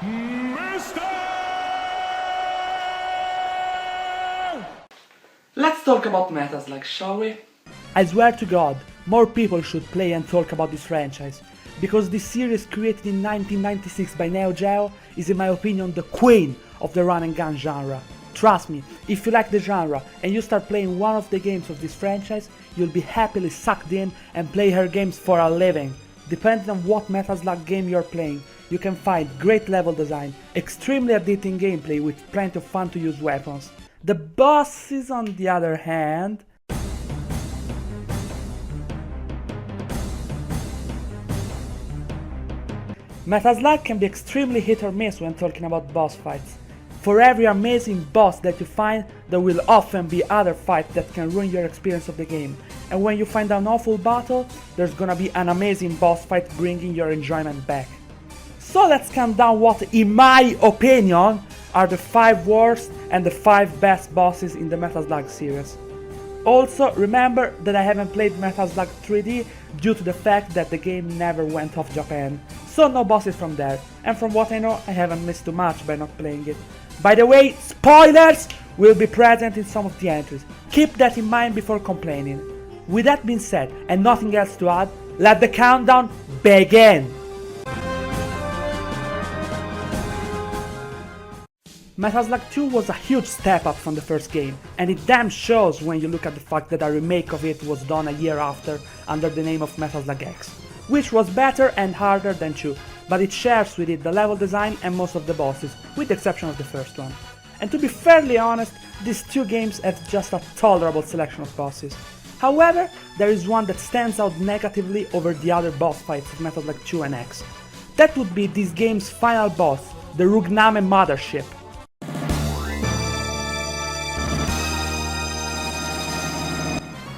Mister! Let's talk about metas, like, shall we? I swear to God, more people should play and talk about this franchise, because this series created in 1996 by Neo Geo is in my opinion the queen of the run and gun genre. Trust me, if you like the genre and you start playing one of the games of this franchise, you'll be happily sucked in and play her games for a living. Depending on what Metal Slug game you're playing, you can find great level design, extremely addicting gameplay with plenty of fun to use weapons. The bosses, on the other hand, Metal Slug can be extremely hit or miss when talking about boss fights. For every amazing boss that you find, there will often be other fights that can ruin your experience of the game. And when you find an awful battle, there's gonna be an amazing boss fight bringing your enjoyment back. So let's count down what, in my opinion, are the 5 worst and the 5 best bosses in the Metal Slug series. Also, remember that I haven't played Metal Slug 3D due to the fact that the game never went off Japan, so no bosses from there, and from what I know, I haven't missed too much by not playing it. By the way, spoilers will be present in some of the entries. Keep that in mind before complaining. With that being said, and nothing else to add, let the countdown begin! Metal Slug 2 was a huge step up from the first game, and it damn shows when you look at the fact that a remake of it was done a year after under the name of Metal Slug X, which was better and harder than 2, but it shares with it the level design and most of the bosses, with the exception of the first one. And to be fairly honest, these 2 games have just a tolerable selection of bosses. However, there is one that stands out negatively over the other boss fights of Metal Slug 2 and X. That would be this game's final boss, the Rugname Mothership.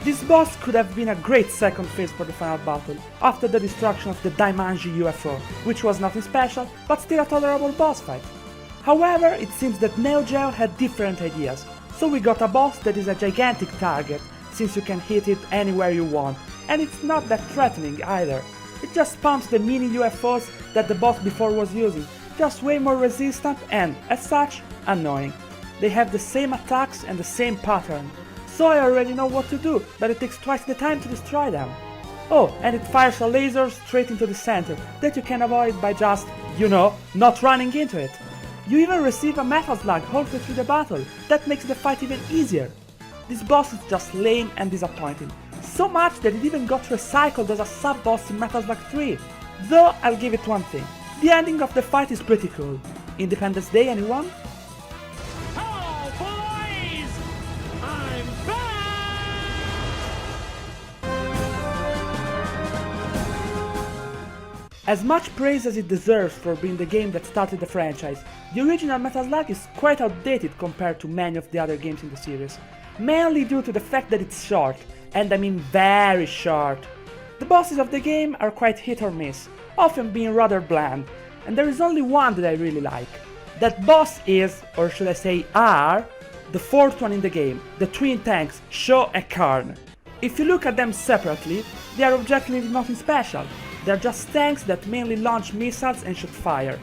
This boss could have been a great second phase for the final battle, after the destruction of the Daimanji UFO, which was nothing special, but still a tolerable boss fight. However, it seems that Neo Geo had different ideas, so we got a boss that is a gigantic target, since you can hit it anywhere you want, and it's not that threatening either. It just pumps the mini UFOs that the boss before was using, just way more resistant and, as such, annoying. They have the same attacks and the same pattern. So I already know what to do, but it takes twice the time to destroy them. Oh, and it fires a laser straight into the center, that you can avoid by just, you know, not running into it. You even receive a Metal Slug halfway through the battle, that makes the fight even easier. This boss is just lame and disappointing, so much that it even got recycled as a sub-boss in Metal Slug 3. Though I'll give it one thing, the ending of the fight is pretty cool. Independence Day, anyone? As much praise as it deserves for being the game that started the franchise, the original Metal Slug is quite outdated compared to many of the other games in the series, mainly due to the fact that it's short, and I mean very short. The bosses of the game are quite hit or miss, often being rather bland, and there is only one that I really like. That boss is, or should I say are, the 4th one in the game, the twin tanks Sho and Karn. If you look at them separately, they are objectively nothing special. They're just tanks that mainly launch missiles and shoot fire.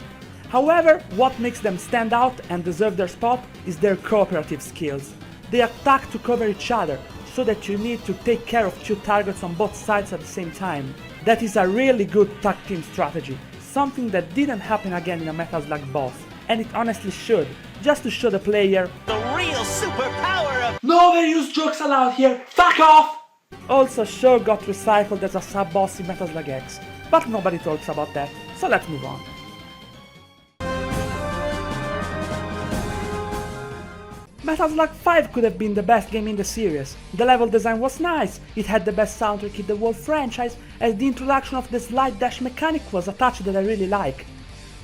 However, what makes them stand out and deserve their spot is their cooperative skills. They attack to cover each other, so that you need to take care of 2 targets on both sides at the same time. That is a really good tag team strategy, something that didn't happen again in a Metal Slug boss, and it honestly should, just to show the player the real superpower of— No overused jokes allowed here, fuck off! Also, Sho got recycled as a sub-boss in Metal Slug X, but nobody talks about that, so let's move on. Metal Slug 5 could have been the best game in the series. The level design was nice, it had the best soundtrack in the whole franchise, and the introduction of the slide dash mechanic was a touch that I really like.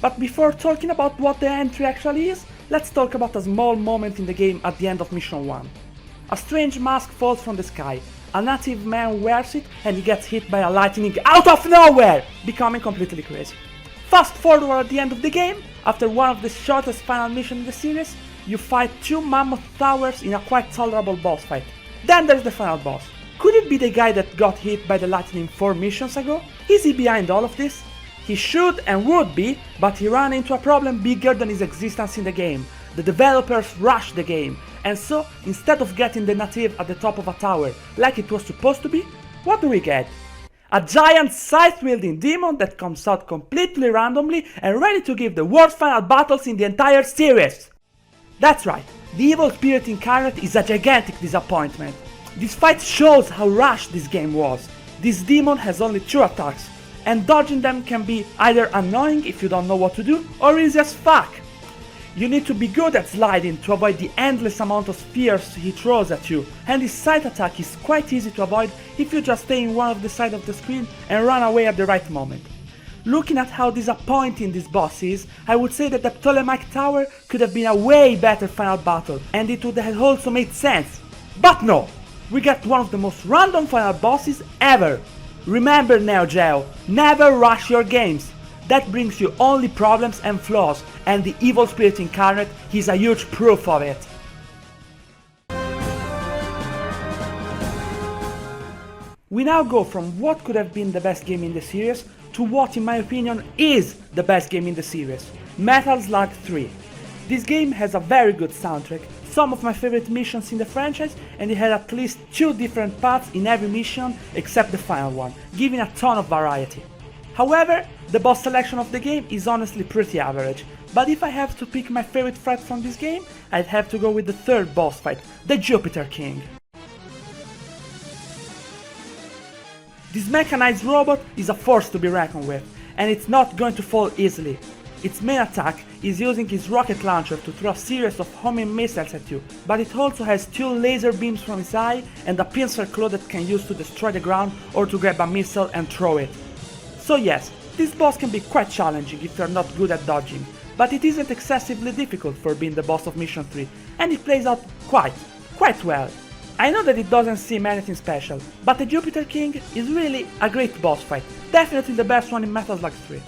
But before talking about what the entry actually is, let's talk about a small moment in the game at the end of Mission 1. A strange mask falls from the sky. A native man wears it and he gets hit by a lightning out of nowhere, becoming completely crazy. Fast forward at the end of the game, after one of the shortest final missions in the series, you fight 2 mammoth towers in a quite tolerable boss fight. Then there's the final boss. Could it be the guy that got hit by the lightning 4 missions ago? Is he behind all of this? He should and would be, but he ran into a problem bigger than his existence in the game. The developers rushed the game, and so instead of getting the native at the top of a tower like it was supposed to be, what do we get? A giant scythe-wielding demon that comes out completely randomly and ready to give the worst final battles in the entire series! That's right, the evil spirit incarnate is a gigantic disappointment. This fight shows how rushed this game was. This demon has only 2 attacks, and dodging them can be either annoying if you don't know what to do, or easy as fuck. You need to be good at sliding to avoid the endless amount of spears he throws at you, and his side attack is quite easy to avoid if you just stay in one of the sides of the screen and run away at the right moment. Looking at how disappointing this boss is, I would say that the Ptolemaic Tower could have been a way better final battle, and it would have also made sense. But no! We get one of the most random final bosses ever! Remember Neo Geo, never rush your games! That brings you only problems and flaws, and the evil spirit incarnate is a huge proof of it. We now go from what could have been the best game in the series to what in my opinion is the best game in the series, Metal Slug 3. This game has a very good soundtrack, some of my favorite missions in the franchise, and it had at least 2 different paths in every mission except the final one, giving a ton of variety. However, the boss selection of the game is honestly pretty average, but if I have to pick my favorite fight from this game, I'd have to go with the 3rd boss fight, the Jupiter King. This mechanized robot is a force to be reckoned with, and it's not going to fall easily. Its main attack is using his rocket launcher to throw a series of homing missiles at you, but it also has 2 laser beams from his eye and a pincer claw that can use to destroy the ground or to grab a missile and throw it. So yes, this boss can be quite challenging if you're not good at dodging, but it isn't excessively difficult for being the boss of Mission 3, and it plays out quite well. I know that it doesn't seem anything special, but the Jupiter King is really a great boss fight, definitely the best one in Metal Slug 3.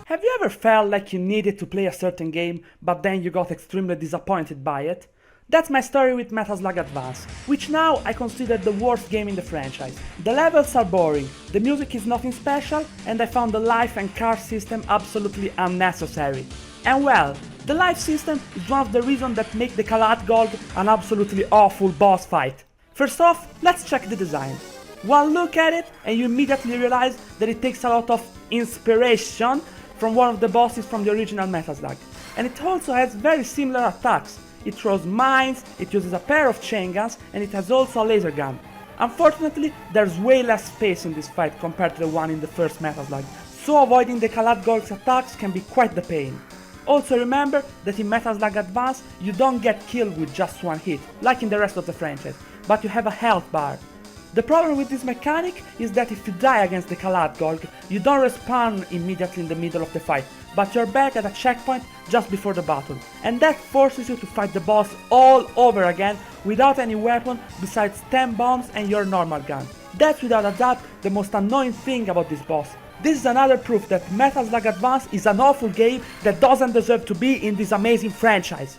Have you ever felt like you needed to play a certain game, but then you got extremely disappointed by it? That's my story with Metal Slug Advance, which now I consider the worst game in the franchise. The levels are boring, the music is nothing special, and I found the life and card system absolutely unnecessary. And well, the life system is one of the reasons that make the Kalat Gold an absolutely awful boss fight. First off, let's check the design. One look at it and you immediately realize that it takes a lot of inspiration from one of the bosses from the original Metal Slug. And it also has very similar attacks. It throws mines, it uses a pair of chain guns, and it has also a laser gun. Unfortunately, there's way less space in this fight compared to the one in the first Metal Slug, so avoiding the Kalat Gold's attacks can be quite the pain. Also remember that in Metal Slug Advance you don't get killed with just one hit, like in the rest of the franchise, but you have a health bar. The problem with this mechanic is that if you die against the Kalat Gold, you don't respawn immediately in the middle of the fight, but you're back at a checkpoint just before the battle, and that forces you to fight the boss all over again without any weapon besides 10 bombs and your normal gun. That's without a doubt the most annoying thing about this boss. This is another proof that Metal Slug Advance is an awful game that doesn't deserve to be in this amazing franchise.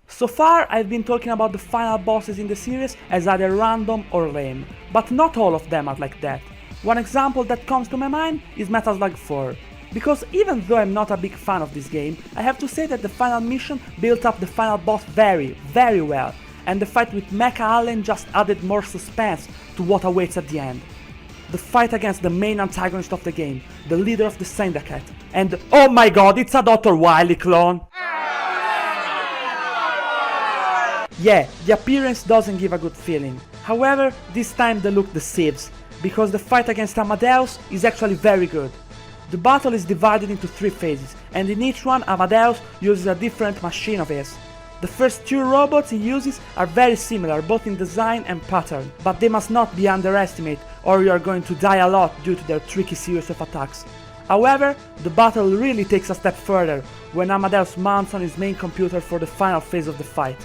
So far I've been talking about the final bosses in the series as either random or lame, but not all of them are like that. One example that comes to my mind is Metal Slug 4. Because even though I'm not a big fan of this game, I have to say that the final mission built up the final boss very well, and the fight with Mecha Allen just added more suspense to what awaits at the end. The fight against the main antagonist of the game, the leader of the Syndicate, and oh my god, it's a Dr. Wily clone! Yeah, the appearance doesn't give a good feeling. However, this time the look deceives, because the fight against Amadeus is actually very good. The battle is divided into 3 phases, and in each one Amadeus uses a different machine of his. The first 2 robots he uses are very similar both in design and pattern, but they must not be underestimated or you are going to die a lot due to their tricky series of attacks. However, the battle really takes a step further when Amadeus mounts on his main computer for the final phase of the fight.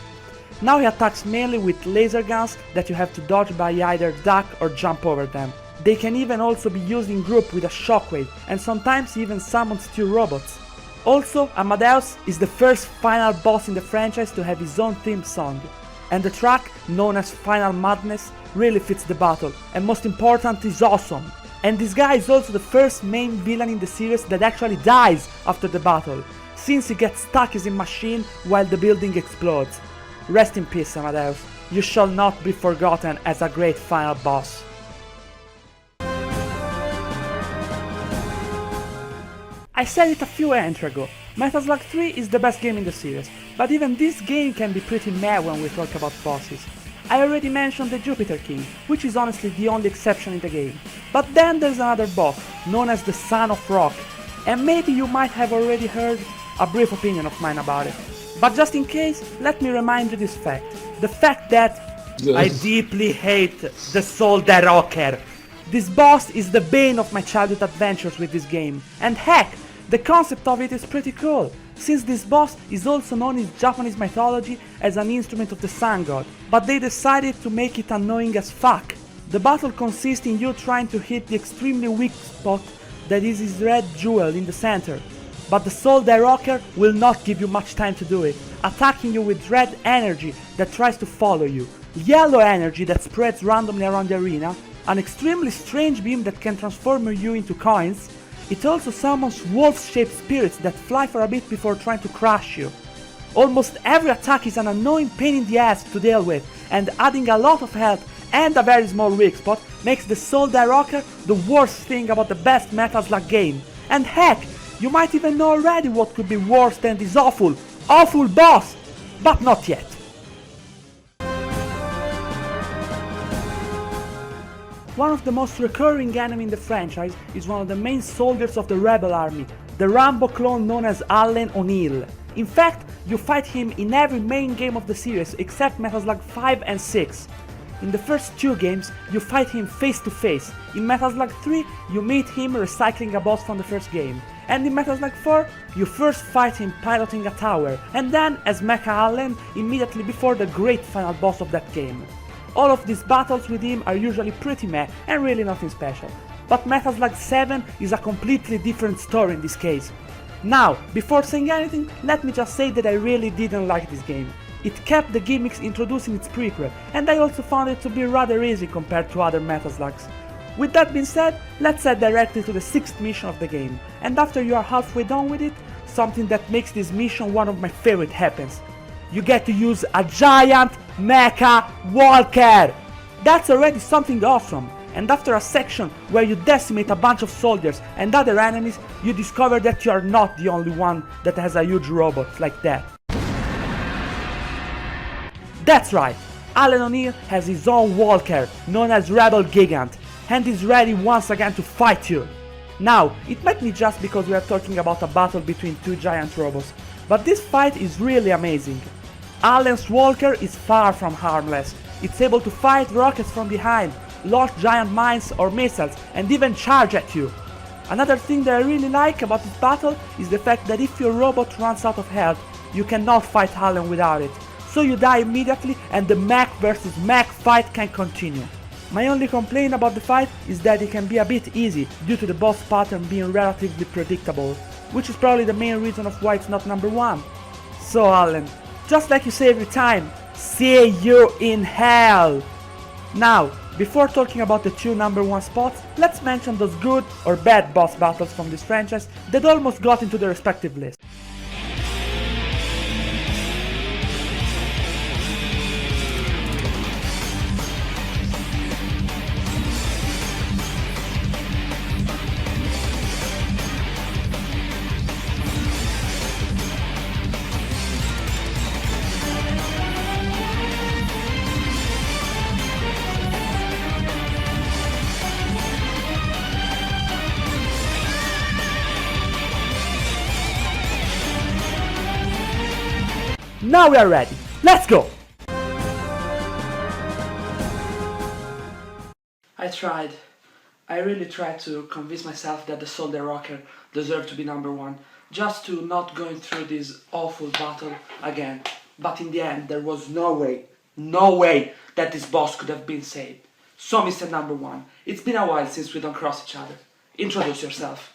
Now he attacks mainly with laser guns that you have to dodge by either duck or jump over them. They can even also be used in group with a shockwave, and sometimes he even summons 2 robots. Also, Amadeus is the first final boss in the franchise to have his own theme song. And the track, known as Final Madness, really fits the battle, and most important, is awesome. And this guy is also the first main villain in the series that actually dies after the battle, since he gets stuck in a machine while the building explodes. Rest in peace, Amadeus. You shall not be forgotten as a great final boss. I said it a few entries ago, Metal Slug 3 is the best game in the series, but even this game can be pretty meh when we talk about bosses. I already mentioned the Jupiter King, which is honestly the only exception in the game. But then there's another boss, known as the Son of Rock, and maybe you might have already heard a brief opinion of mine about it. But just in case, let me remind you this fact. The fact that I deeply hate the Soul the Rocker. This boss is the bane of my childhood adventures with this game, and heck, the concept of it is pretty cool, since this boss is also known in Japanese mythology as an instrument of the sun god, but they decided to make it annoying as fuck. The battle consists in you trying to hit the extremely weak spot that is his red jewel in the center, but the Soul the Rocker will not give you much time to do it, attacking you with red energy that tries to follow you, yellow energy that spreads randomly around the arena, an extremely strange beam that can transform you into coins. It also summons wolf-shaped spirits that fly for a bit before trying to crush you. Almost every attack is an annoying pain in the ass to deal with, and adding a lot of health and a very small weak spot makes the Soul the Rocker the worst thing about the best Metal Slug game. And heck, you might even know already what could be worse than this awful boss! But not yet. One of the most recurring enemies in the franchise is one of the main soldiers of the Rebel Army, the Rambo clone known as ONeill. In fact, you fight him in every main game of the series except Metal Slug 5 and 6. In the first two games, you fight him face to face. In Metal Slug 3, you meet him recycling a boss from the first game. And in Metal Slug 4, you first fight him piloting a tower, and then as Mecha Allen immediately before the great final boss of that game. All of these battles with him are usually pretty meh and really nothing special. But Metal Slug 7 is a completely different story in this case. Now, before saying anything, let me just say that I really didn't like this game. It kept the gimmicks introduced in its prequel, and I also found it to be rather easy compared to other Metal Slugs. With that being said, let's head directly to the 6th mission of the game, and after you are halfway done with it, something that makes this mission one of my favorite happens. You get to use a giant Mecha Walker! That's already something awesome, and after a section where you decimate a bunch of soldiers and other enemies, you discover that you are not the only one that has a huge robot like that. That's right, Alan O'Neill has his own Walker, known as Rebel Gigant, and is ready once again to fight you. Now, it might be just because we are talking about a battle between two giant robots, but this fight is really amazing. Alan's Walker is far from harmless. It's able to fight rockets from behind, launch giant mines or missiles, and even charge at you. Another thing that I really like about this battle is the fact that if your robot runs out of health, you cannot fight Alan without it, so you die immediately and the mech versus mech fight can continue. My only complaint about the fight is that it can be a bit easy due to the boss pattern being relatively predictable, which is probably the main reason of why it's not number 1. So Alan, just like you say every time, see you in hell! Now, before talking about the two number 1 spots, let's mention those good or bad boss battles from this franchise that almost got into the respective list. Now we are ready, let's go! I really tried to convince myself that the Soul the Rocker deserved to be number 1, just to not going through this awful battle again. But in the end, there was no way that this boss could have been saved. So Mr. Number 1, it's been a while since we don't cross each other. Introduce yourself.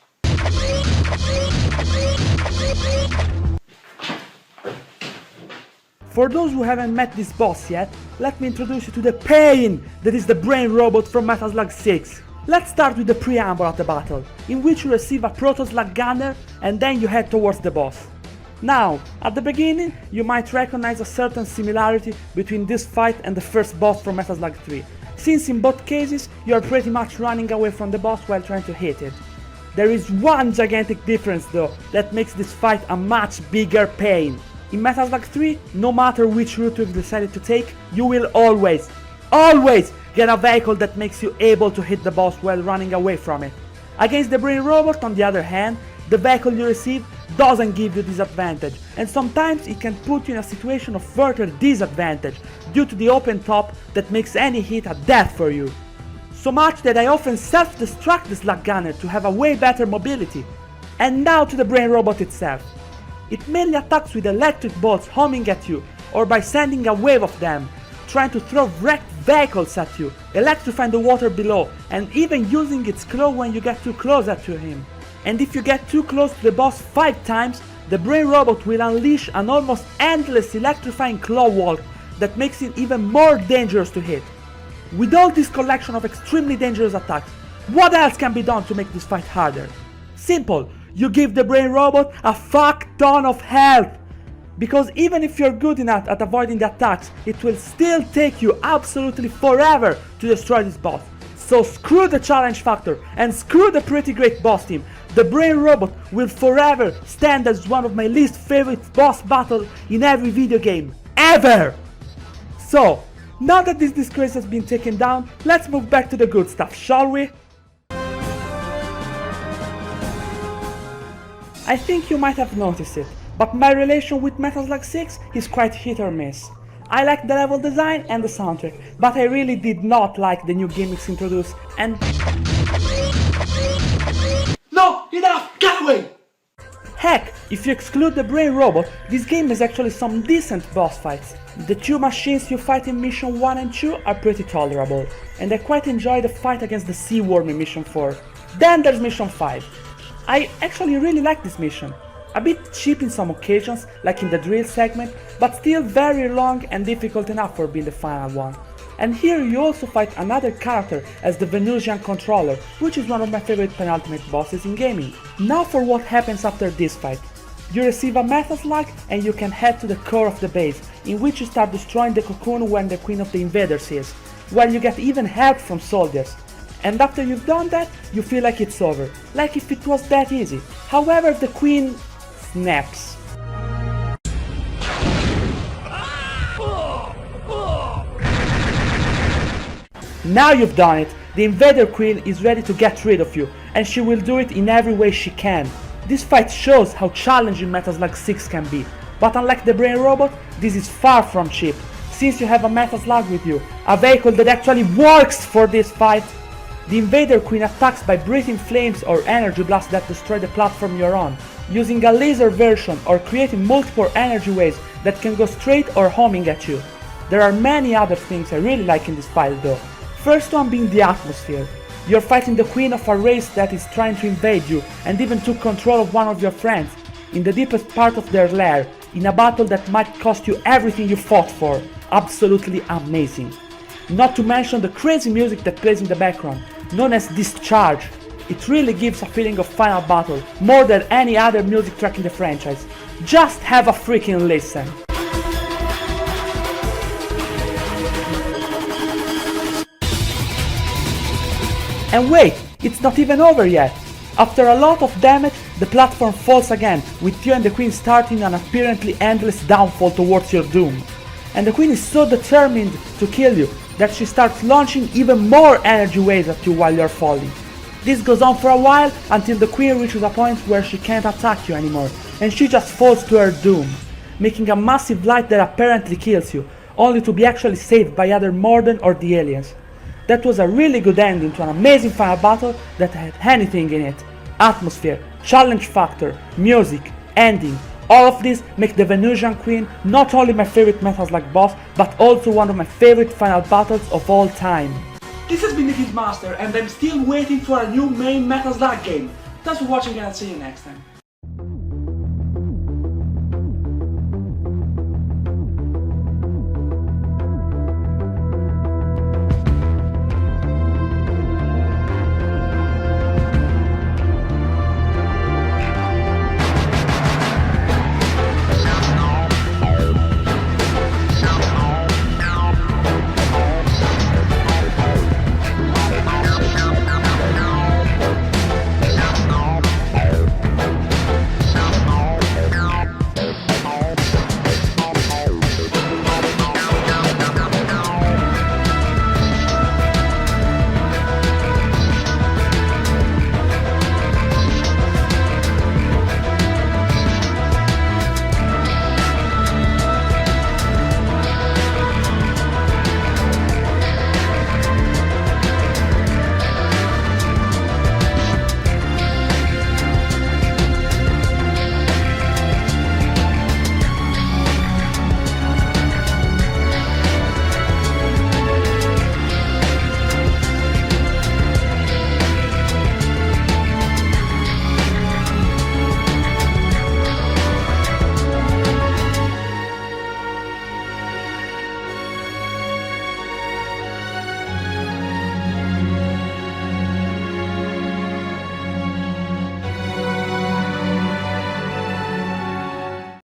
For those who haven't met this boss yet, let me introduce you to the pain that is the brain robot from Metal Slug 6. Let's start with the preamble of the battle, in which you receive a Proto Slug gunner and then you head towards the boss. Now, at the beginning, you might recognize a certain similarity between this fight and the first boss from Metal Slug 3, since in both cases you are pretty much running away from the boss while trying to hit it. There is one gigantic difference though that makes this fight a much bigger pain. In Metal Slug 3, no matter which route you've decided to take, you will always get a vehicle that makes you able to hit the boss while running away from it. Against the brain robot, on the other hand, the vehicle you receive doesn't give you this advantage, and sometimes it can put you in a situation of further disadvantage due to the open top that makes any hit a death for you. So much that I often self-destruct the Slug Gunner to have a way better mobility. And now to the brain robot itself. It mainly attacks with electric bolts homing at you, or by sending a wave of them, trying to throw wrecked vehicles at you, electrifying the water below, and even using its claw when you get too closer to him. And if you get too close to the boss 5 times, the brain robot will unleash an almost endless electrifying claw wall that makes it even more dangerous to hit. With all this collection of extremely dangerous attacks, what else can be done to make this fight harder? Simple, you give the brain robot a fuck ton of health! Because even if you're good enough at avoiding the attacks, it will still take you absolutely forever to destroy this boss. So screw the challenge factor and screw the pretty great boss team. The brain robot will forever stand as one of my least favorite boss battles in every video game, ever! So, now that this disgrace has been taken down, let's move back to the good stuff, shall we? I think you might have noticed it, but my relation with Metal Slug 6 is quite hit or miss. I like the level design and the soundtrack, but I really did not like the new gimmicks introduced and... No! Enough! Get away! Heck, if you exclude the brain robot, this game has actually some decent boss fights. The 2 machines you fight in Mission 1 and 2 are pretty tolerable, and I quite enjoy the fight against the sea worm in Mission 4. Then there's Mission 5. I actually really like this mission. A bit cheap in some occasions, like in the drill segment, but still very long and difficult enough for being the final one. And here you also fight another character as the Venusian controller, which is one of my favorite penultimate bosses in gaming. Now for what happens after this fight. You receive a Metal Slug and you can head to the core of the base, in which you start destroying the cocoon when the Queen of the Invaders is, while you get even help from soldiers. And after you've done that, you feel like it's over, like if it was that easy. However, the Queen snaps. Now you've done it, the Invader Queen is ready to get rid of you, and she will do it in every way she can. This fight shows how challenging Metal Slug 6 can be, but unlike the brain robot, this is far from cheap, since you have a Metal Slug with you, a vehicle that actually works for this fight. The Invader Queen attacks by breathing flames or energy blasts that destroy the platform you're on, using a laser version or creating multiple energy waves that can go straight or homing at you. There are many other things I really like in this fight though. First one being the atmosphere. You're fighting the queen of a race that is trying to invade you and even took control of one of your friends, in the deepest part of their lair, in a battle that might cost you everything you fought for. Absolutely amazing. Not to mention the crazy music that plays in the background, known as Discharge. It really gives a feeling of final battle, more than any other music track in the franchise. Just have a freaking listen. And wait, it's not even over yet. After a lot of damage, the platform falls again, with you and the Queen starting an apparently endless downfall towards your doom. And the Queen is so determined to kill you that she starts launching even more energy waves at you while you're falling. This goes on for a while until the Queen reaches a point where she can't attack you anymore, and she just falls to her doom, making a massive light that apparently kills you, only to be actually saved by either Morden or the aliens. That was a really good ending to an amazing final battle that had anything in it. Atmosphere, challenge factor, music, ending. All of this make the Venusian Queen not only my favorite Metal Slug boss, but also one of my favorite final battles of all time. This has been the Hitmaster, and I'm still waiting for a new main Metal Slug game. Thanks for watching and I'll see you next time.